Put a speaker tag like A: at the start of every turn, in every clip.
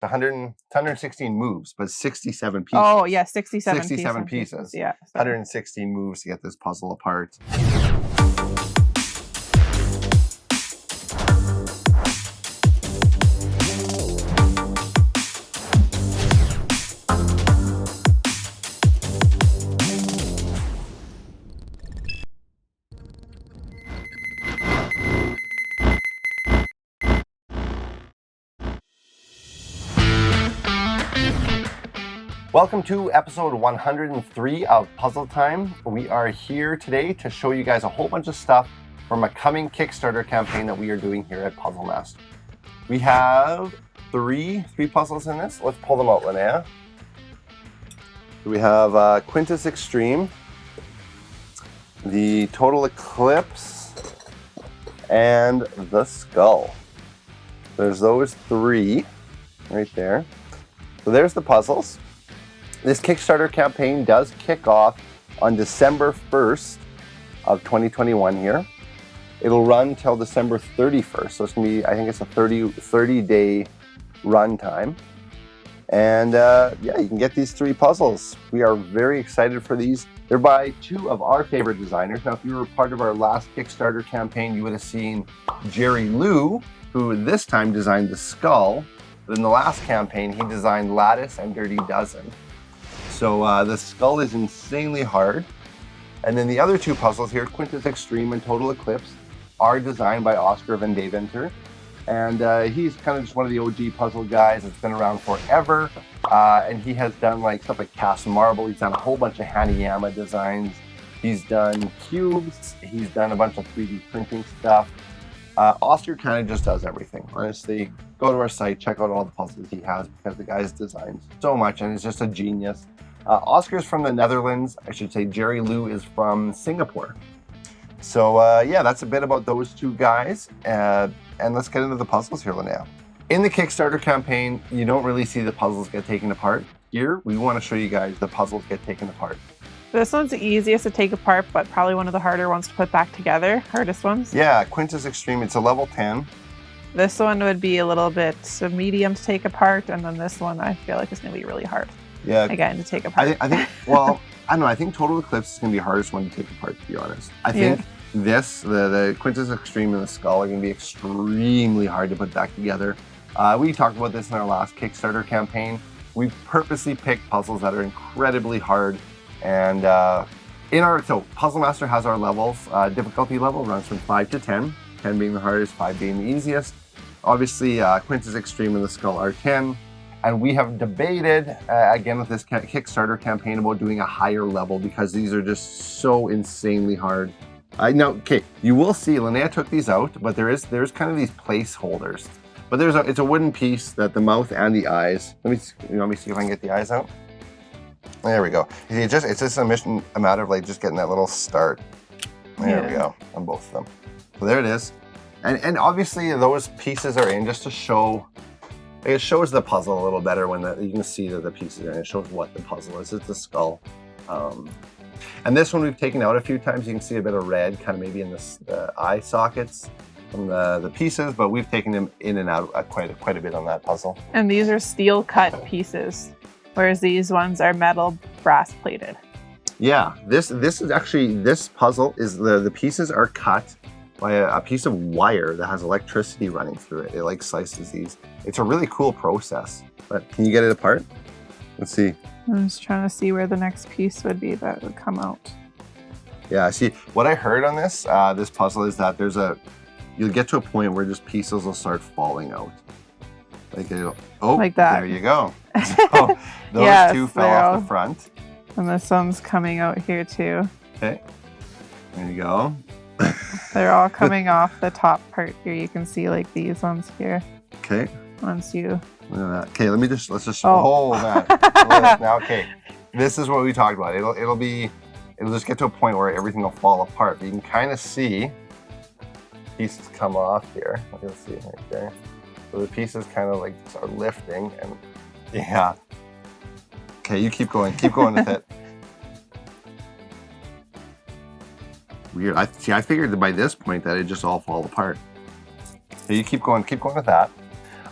A: 116 moves, but 67 pieces.
B: Oh, yeah, 67
A: pieces.
B: Yeah. So.
A: 116 moves to get this puzzle apart. Welcome to episode 103 of Puzzle Time. We are here today to show you guys a whole bunch of stuff from a coming Kickstarter campaign that we are doing here at Puzzle Master. We have three puzzles in this. Let's pull them out, Linnea. We have Quintus Extreme, the Total Eclipse, and the Skull. There's those three right there. So there's the puzzles. This Kickstarter campaign does kick off on December 1st of 2021 here. It'll run till December 31st. So it's gonna be, I think it's a 30-day run time. And yeah, you can get these three puzzles. We are very excited for these. They're by two of our favorite designers. Now, if you were part of our last Kickstarter campaign, you would have seen Jerry Liu, who this time designed the Skull. But in the last campaign, he designed Lattice and Dirty Dozen. So the Skull is insanely hard. And then the other two puzzles here, Quintus Extreme and Total Eclipse, are designed by Oscar Van Deventer. And he's kind of just one of the OG puzzle guys that's been around forever. And he has done like stuff like Cast Marble. He's done a whole bunch of Hanayama designs. He's done cubes. He's done a bunch of 3D printing stuff. Oscar kind of just does everything. Honestly, go to our site, check out all the puzzles he has because the guy's designed so much and he's just a genius. Oscar's from the Netherlands. I should say Jerry Liu is from Singapore. So yeah, that's a bit about those two guys. And let's get into the puzzles here, Linnea. In the Kickstarter campaign, you don't really see the puzzles get taken apart. Here, we want to show you guys the puzzles get taken apart.
B: This one's the easiest to take apart, but probably one of the harder ones to put back together. Hardest ones.
A: Yeah, Quintus Extreme, it's a level 10.
B: This one would be a little bit medium to take apart, and then this one I feel like is going to be really hard.
A: Yeah.
B: Again, to take apart.
A: I think, well, I don't know, I think Total Eclipse is going to be the hardest one to take apart, to be honest. I think this, the Quintus Extreme and the Skull are going to be extremely hard to put back together. We talked about this in our last Kickstarter campaign. We purposely picked puzzles that are incredibly hard. And so Puzzle Master has our levels. Difficulty level runs from 5 to 10, 10 being the hardest, 5 being the easiest. Obviously, Quintus Extreme and the Skull are 10. And we have debated, again with this Kickstarter campaign, about doing a higher level because these are just so insanely hard. Now, okay, you will see, Linnea took these out, but there's kind of these placeholders. But it's a wooden piece that the mouth and the eyes, let me see if I can get the eyes out. There we go. It's just a matter of like just getting that little start. There we go on both of them. So there it is. And obviously those pieces are in just to show, it shows the puzzle a little better when you can see that the pieces are in. It shows what the puzzle is. It's the skull. And this one we've taken out a few times. You can see a bit of red kind of maybe in the eye sockets from the pieces, but we've taken them in and out quite a bit on that puzzle.
B: And these are steel cut pieces, whereas these ones are metal brass plated.
A: Yeah, this is actually, this puzzle is the pieces are cut by a piece of wire that has electricity running through it. It like slices these. It's a really cool process. But can you get it apart? Let's see.
B: I'm just trying to see where the next piece would be that would come out.
A: Yeah, see, what I heard on this puzzle is that you'll get to a point where just pieces will start falling out. Like like that. There you go. So those two fell off the front.
B: And this one's coming out here too.
A: Okay, there you go.
B: They're all coming off the top part here. You can see like these ones here.
A: Okay.
B: Once you.
A: Look at that. Okay, let's just hold that. Now, okay, this is what we talked about. It'll just get to a point where everything will fall apart. But you can kind of see pieces come off here. You'll see right there. So the pieces kind of like are lifting, and yeah. Okay, you keep going with it. Weird. I figured that by this point that it just all fall apart. So you keep going with that.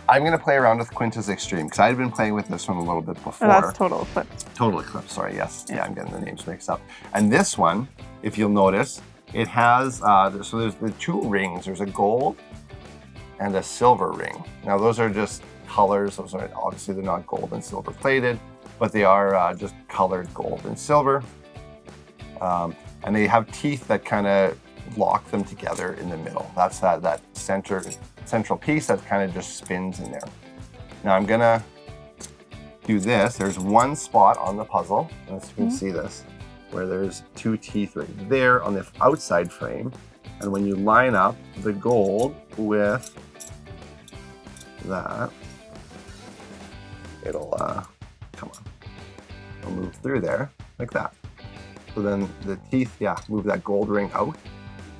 A: I'm going to play around with Quintus Extreme because I've been playing with this one a little bit before.
B: Oh, that's Total Eclipse.
A: Total Eclipse, sorry, yes. Yeah, I'm getting the names mixed up. And this one, if you'll notice, it has, so there's the two rings. There's a gold and a silver ring. Now those are just colors. Those are, obviously they're not gold and silver plated, but they are just colored gold and silver. And they have teeth that kind of lock them together in the middle. That's that central piece that kind of just spins in there. Now I'm gonna do this. There's one spot on the puzzle, as you can see this, where there's two teeth right there on the outside frame. And when you line up the gold with that, it'll, come on, it'll move through there like that. So then the teeth, move that gold ring out.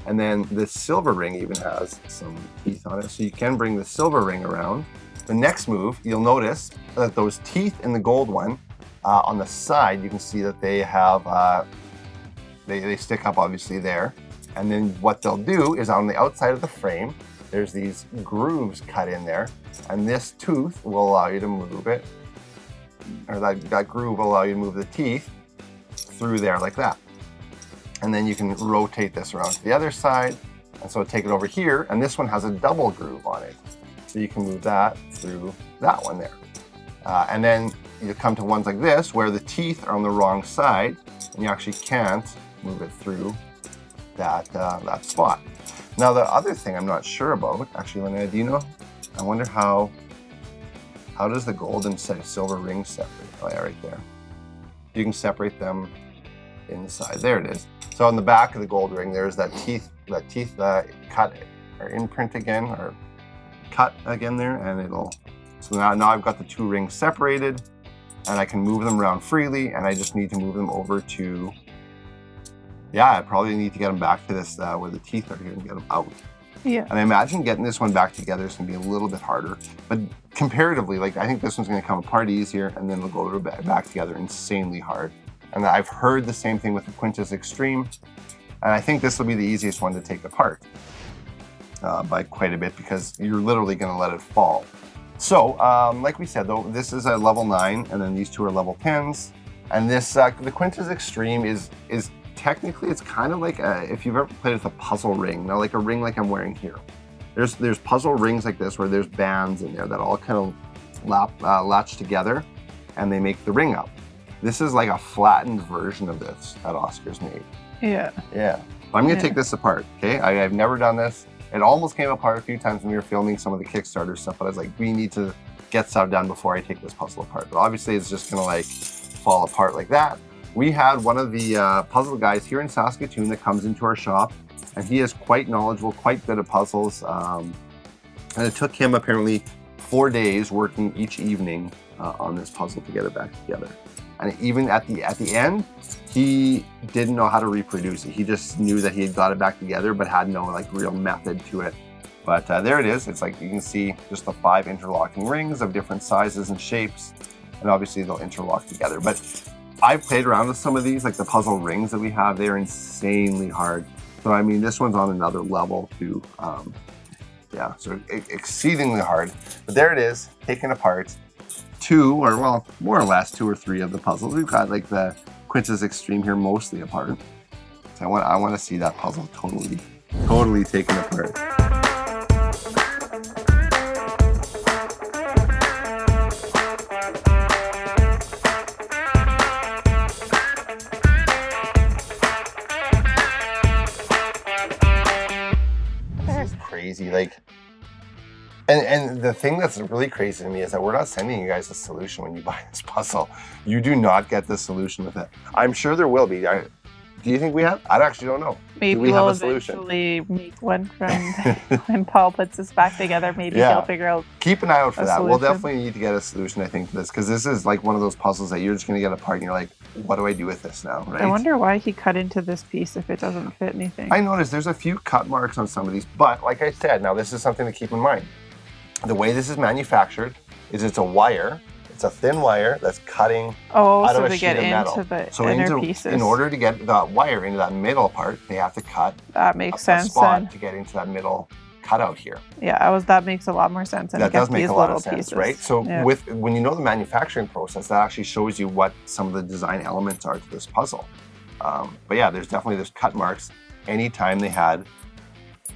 A: And then the silver ring even has some teeth on it. So you can bring the silver ring around. The next move, you'll notice that those teeth in the gold one, on the side, you can see that they have, they stick up obviously there. And then what they'll do is on the outside of the frame, there's these grooves cut in there. And this tooth will allow you to move it, or that groove will allow you to move the teeth through there like that. And then you can rotate this around to the other side. And so take it over here, and this one has a double groove on it. So you can move that through that one there. And then you come to ones like this, where the teeth are on the wrong side, and you actually can't move it through that, that spot. Now the other thing I'm not sure about, actually, Linnea, do you know? I wonder how does the gold and silver rings separate? Oh yeah, right there. You can separate them inside. There it is. So on the back of the gold ring, there's that teeth cut or imprint again, or cut again there, and it'll, so now I've got the two rings separated, and I can move them around freely, and I just need to move them over to, I probably need to get them back to this, where the teeth are here, and get them out.
B: Yeah.
A: And I imagine getting this one back together is gonna be a little bit harder, but comparatively, like, I think this one's gonna come apart easier, and then it'll go back together insanely hard. And I've heard the same thing with the Quintus Extreme, and I think this will be the easiest one to take apart by quite a bit, because you're literally going to let it fall. So, like we said, though, this is a level 9, and then these two are level 10s. And this, the Quintus Extreme is technically, it's kind of like if you've ever played with a puzzle ring, now like a ring like I'm wearing here. There's puzzle rings like this where there's bands in there that all kind of latch together, and they make the ring up. This is like a flattened version of this that Oscar's made.
B: Yeah.
A: Yeah. But I'm going to take this apart, okay? I've never done this. It almost came apart a few times when we were filming some of the Kickstarter stuff, but I was like, we need to get stuff done before I take this puzzle apart. But obviously it's just going to like fall apart like that. We had one of the puzzle guys here in Saskatoon that comes into our shop, and he is quite knowledgeable, quite good at puzzles. And it took him apparently 4 days working each evening on this puzzle to get it back together. And even at the end, he didn't know how to reproduce it. He just knew that he had got it back together, but had no like real method to it. But there it is. It's like you can see just the 5 interlocking rings of different sizes and shapes, and obviously they'll interlock together. But I've played around with some of these, like the puzzle rings that we have. They're insanely hard. So I mean, this one's on another level too. So exceedingly hard. But there it is, taken apart. 2, or well, more or less 2 or 3 of the puzzles. We've got like the Quintus Extreme here mostly apart. So I want to see that puzzle totally taken apart. This is crazy, like. And the thing that's really crazy to me is that we're not sending you guys a solution when you buy this puzzle. You do not get the solution with it. I'm sure there will be. Do you think we have? I actually don't know.
B: Maybe we'll eventually make one from when Paul puts this back together. Maybe he'll figure out.
A: Keep an eye out for that.
B: Solution.
A: We'll definitely need to get a solution, I think, to this, because this is like one of those puzzles that you're just going to get apart and you're like, what do I do with this now, right?
B: I wonder why he cut into this piece if it doesn't fit anything.
A: I noticed there's a few cut marks on some of these, but like I said, now this is something to keep in mind. The way this is manufactured is it's a wire. It's a thin wire that's cutting out of a sheet of metal.
B: The inner pieces.
A: In order to get the wire into that middle part, they have to cut
B: that makes
A: a
B: sense,
A: spot to get into that middle cutout here.
B: Yeah, that makes a lot more sense. And
A: That does make a lot of sense,
B: pieces.
A: right? So
B: Yeah.
A: when you know the manufacturing process, that actually shows you what some of the design elements are to this puzzle. But yeah, there's cut marks anytime they had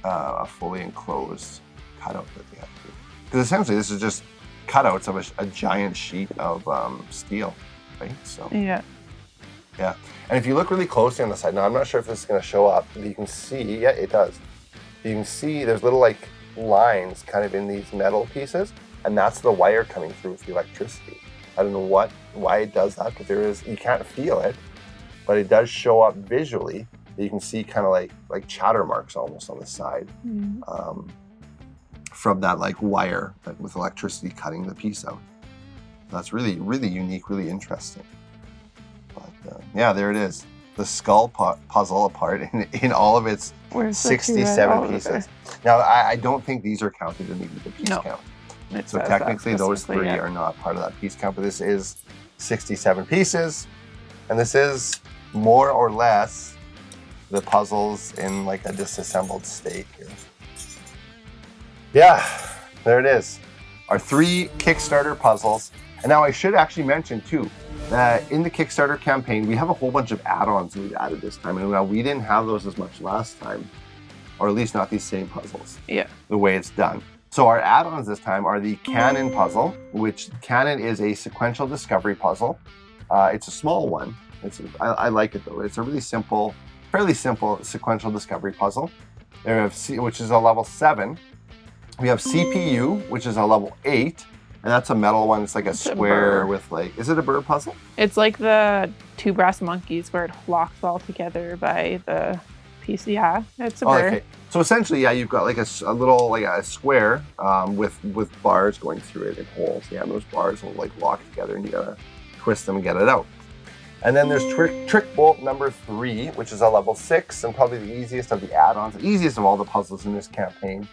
A: a fully enclosed cutout that they had to do. Because essentially this is just cutouts of a giant sheet of steel, right? So
B: Yeah.
A: yeah. And if you look really closely on the side, now I'm not sure if this is going to show up, but you can see, yeah, it does. You can see there's little like lines kind of in these metal pieces, and that's the wire coming through with the electricity. I don't know why it does that, but you can't feel it, but it does show up visually. You can see kind of like chatter marks almost on the side from that like wire with electricity cutting the piece out. That's really, really unique, really interesting. But yeah, there it is. The skull puzzle apart in all of its 67 pieces. Now, I don't think these are counted in the piece count. So technically those 3 are not part of that piece count, but this is 67 pieces. And this is more or less the puzzles in like a disassembled state here. Yeah, there it is. Our 3 Kickstarter puzzles. And now I should actually mention too, that in the Kickstarter campaign, we have a whole bunch of add-ons we've added this time. And now we didn't have those as much last time, or at least not these same puzzles.
B: Yeah.
A: The way it's done. So our add-ons this time are the Cannon puzzle, which Cannon is a sequential discovery puzzle. It's a small one. I like it though. It's a really simple, fairly simple sequential discovery puzzle. We have which is a level 7. We have CPU, which is a level 8. And that's a metal one. It's like a square with like, is it a bird puzzle?
B: It's like the 2 brass monkeys where it locks all together by the piece. Yeah, it's a bird.
A: Okay. So essentially, yeah, you've got like a little, like a square with bars going through it and holes. Yeah, and those bars will like lock together and you gotta twist them and get it out. And then there's Trick Bolt number 3, which is a level 6 and probably the easiest of the add-ons, the easiest of all the puzzles in this campaign.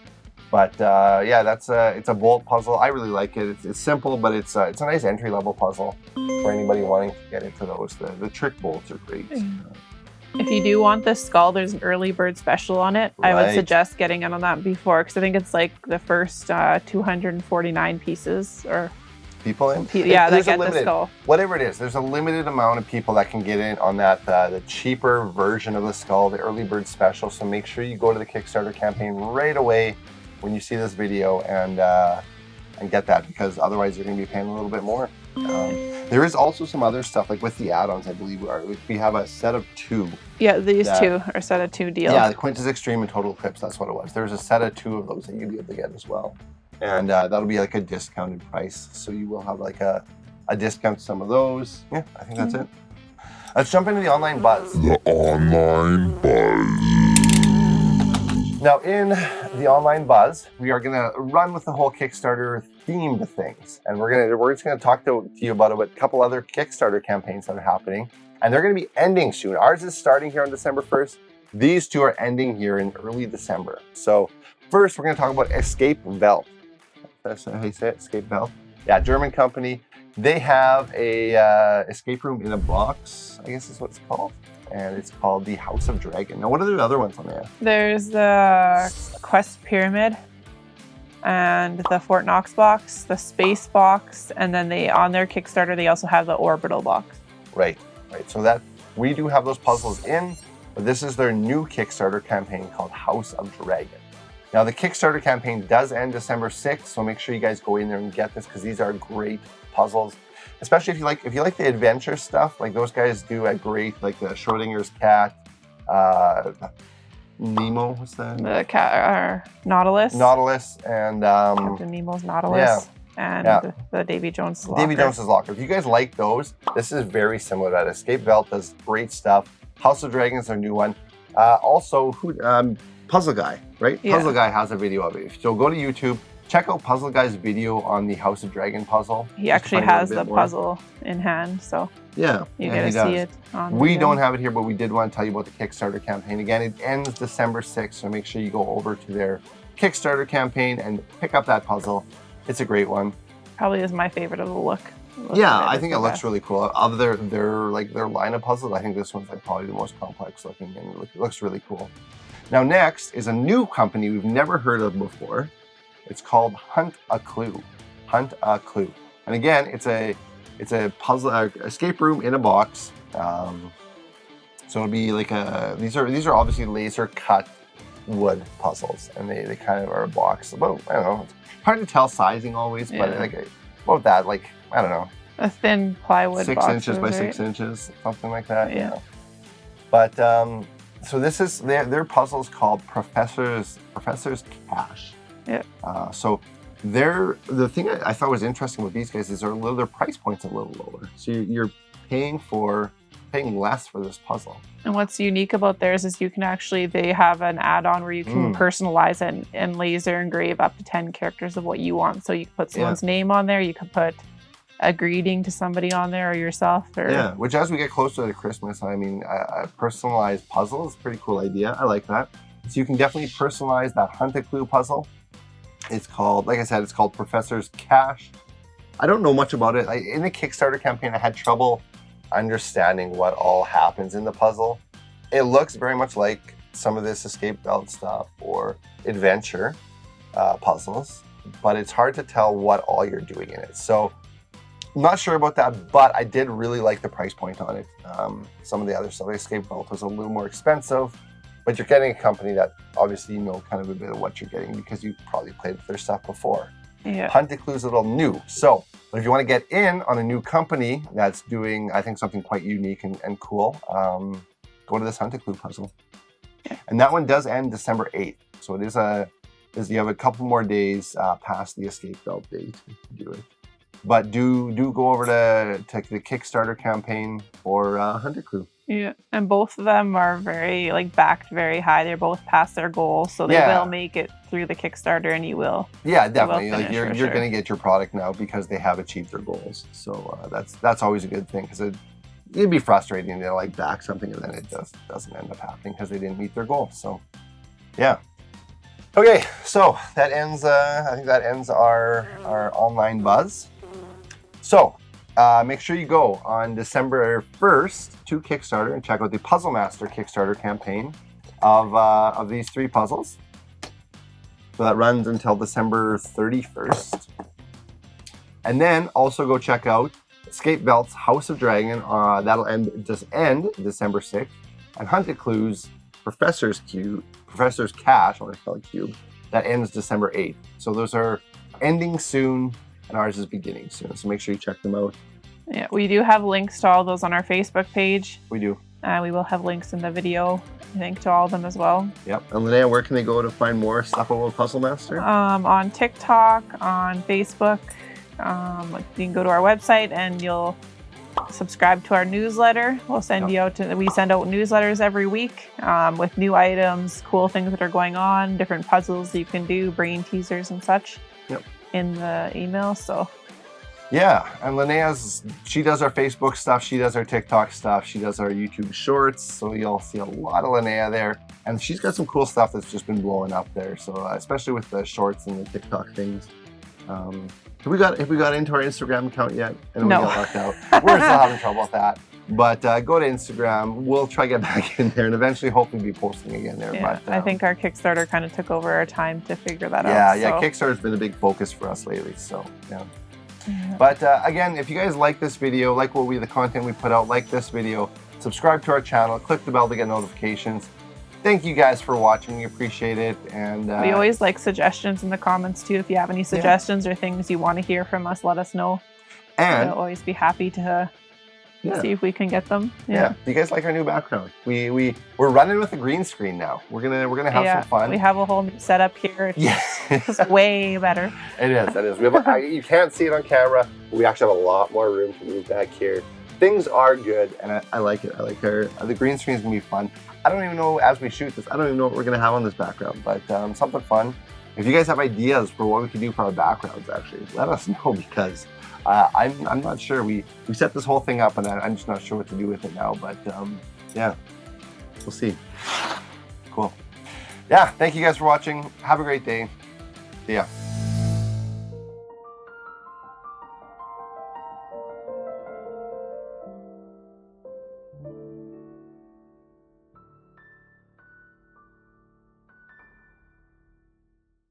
A: But yeah, it's a bolt puzzle. I really like it. It's simple, but it's a nice entry-level puzzle for anybody wanting to get into those. The trick bolts are great.
B: If you do want this skull, there's an early bird special on it. Right. I would suggest getting in on that before, because I think it's like the first 249 pieces or
A: people in.
B: Yeah, that get the skull.
A: Whatever it is, there's a limited amount of people that can get in on that the cheaper version of the skull, the early bird special. So make sure you go to the Kickstarter campaign right away when you see this video and get that, because otherwise you're going to be paying a little bit more. There is also some other stuff like with the add-ons. I believe we have a set of 2.
B: Yeah, these 2 are set of 2 deals.
A: Yeah, the Quintus Extreme and Total Eclipse. That's what it was. There's a set of 2 of those that you'll be able to get as well, and that'll be like a discounted price. So you will have like a discount to some of those. Yeah, I think that's it. Let's jump into the online buzz.
C: The online buzz.
A: Now, in the online buzz, we are going to run with the whole Kickstarter theme to things, and we're just going to talk to you about a couple other Kickstarter campaigns that are happening, and they're going to be ending soon. Ours is starting here on December 1st. These 2 are ending here in early December. So first, we're going to talk about Escape Welt. That's how you say it, Escape Welt. Yeah, German company. They have a escape room in a box, I guess is what it's called. And it's called the House of Dragon. Now, what are the other ones on there?
B: There's the Quest Pyramid and the Fort Knox box, the Space box, and then on their Kickstarter, they also have the Orbital box.
A: Right. So that we do have those puzzles in, but this is their new Kickstarter campaign called House of Dragon. Now, the Kickstarter campaign does end December 6th, so make sure you guys go in there and get this, because these are great puzzles. Especially if you like the adventure stuff, like those guys do a great, like the Schrodinger's cat, Nemo, what's that?
B: The cat, Nautilus.
A: Nautilus and
B: Captain Nemo's Nautilus. And the Davy Jones Locker.
A: Davy Jones's Locker. If you guys like those, this is very similar to that. Escape Welt does great stuff. House of Dragons, their new one. Also, Puzzle Guy, right?
B: Yeah.
A: Puzzle Guy has a video of it. So go to YouTube. Check out Puzzle Guy's video on the House of Dragon puzzle.
B: He actually has the puzzle in hand, so
A: yeah,
B: you get to see it.
A: We don't have it here, but we did want to tell you about the Kickstarter campaign. Again, it ends December 6th, so make sure you go over to their Kickstarter campaign and pick up that puzzle. It's a great one.
B: Probably is my favorite of the look.
A: Yeah, I think it looks really cool. Of their line of puzzles, I think this one's like probably the most complex looking, and it looks really cool. Now next is a new company we've never heard of before. It's called Hunt a Clue. Hunt a Clue. And again, it's a puzzle escape room in a box. So it'll be like these are obviously laser cut wood puzzles, and they kind of are a box. About, I don't know, it's hard to tell sizing always, but like about that, like, I don't know,
B: a thin plywood
A: 6
B: boxes,
A: inches by
B: right?
A: 6 inches, something like that.
B: Yeah.
A: You know. But so this is their puzzles called Professor's Cash.
B: Yeah.
A: So the thing I thought was interesting with these guys is their price point's a little lower. So you're paying less for this puzzle.
B: And what's unique about theirs is they have an add-on where you can personalize it and laser engrave up to 10 characters of what you want. So you can put someone's name on there, you can put a greeting to somebody on there or yourself. Or...
A: which as we get closer to Christmas, I mean, a personalized puzzle is a pretty cool idea. I like that. So you can definitely personalize that Hunt a Clue puzzle. It's called, like I said, it's called Professor's Cash. I don't know much about it. In the Kickstarter campaign, I had trouble understanding what all happens in the puzzle. It looks very much like some of this escape belt stuff or adventure puzzles, but it's hard to tell what all you're doing in it. So I'm not sure about that, but I did really like the price point on it. Some of the other stuff, escape belt was a little more expensive, but you're getting a company that obviously you know kind of a bit of what you're getting because you've probably played with their stuff before.
B: Yeah.
A: Hunt a Clue is a little new. So, but if you want to get in on a new company that's doing, I think, something quite unique and cool, go to this Hunt a Clue puzzle.
B: Yeah.
A: And that one does end December 8th. So it is you have a couple more days past the escape belt date to do it. But do go over to the Kickstarter campaign for Hunt a Clue.
B: Yeah, and both of them are very backed very high. They're both past their goals, so they will make it through the Kickstarter, and you will. Yeah,
A: definitely. Like you're going to get your product now because they have achieved their goals. So that's always a good thing because it'd be frustrating to back something and then it doesn't end up happening because they didn't meet their goal. So yeah. Okay, so that ends. I think that ends our online buzz. So. Make sure you go on December 1st to Kickstarter and check out the Puzzle Master Kickstarter campaign of these 3 puzzles. So that runs until December 31st. And then also go check out Escape Belt's House of Dragon. That'll end December 6th. And Hunt a Clue's Professor's Cash, or I call it Cube, that ends December 8th. So those are ending soon. And ours is beginning soon, so make sure you check them out.
B: Yeah, we do have links to all those on our Facebook page.
A: We do.
B: We will have links in the video, I think, to all of them as well.
A: Yep. And Linnea, where can they go to find more stuff about Puzzle Master?
B: On TikTok, on Facebook. You can go to our website and you'll subscribe to our newsletter. We'll send we send out newsletters every week with new items, cool things that are going on, different puzzles you can do, brain teasers and such.
A: Yep.
B: In the email, so
A: yeah. And she does our Facebook stuff, she does our TikTok stuff, she does our YouTube shorts, so you'll see a lot of Linnea there, and she's got some cool stuff that's just been blowing up there, so especially with the shorts and the TikTok things. Have we got into our Instagram account yet? And
B: no.
A: We got locked out. We're still having trouble with that. But go to Instagram. We'll try to get back in there and eventually hopefully be posting again there.
B: Yeah,
A: but,
B: I think our Kickstarter kind of took over our time to figure that out.
A: Yeah, Kickstarter's been a big focus for us lately. So, yeah. But again, if you guys like this video, like the content we put out, like this video, subscribe to our channel, click the bell to get notifications. Thank you guys for watching. We appreciate it. And
B: we always like suggestions in the comments too. If you have any suggestions or things you want to hear from us, let us know.
A: And
B: we'll always be happy to see if we can get them.
A: Yeah. Do you guys like our new background? We're running with a green screen now. We're gonna have some fun.
B: We have a whole new setup here. It's way better.
A: It is. We have you can't see it on camera, but we actually have a lot more room to move back here. Things are good, and I like it. I like the green screen is gonna be fun. I don't even know as we shoot this. I don't even know what we're gonna have on this background, but something fun. If you guys have ideas for what we can do for our backgrounds, actually, let us know because. I'm not sure. We set this whole thing up and I'm just not sure what to do with it now. But yeah, we'll see. Cool. Yeah, thank you guys for watching. Have a great day. See ya.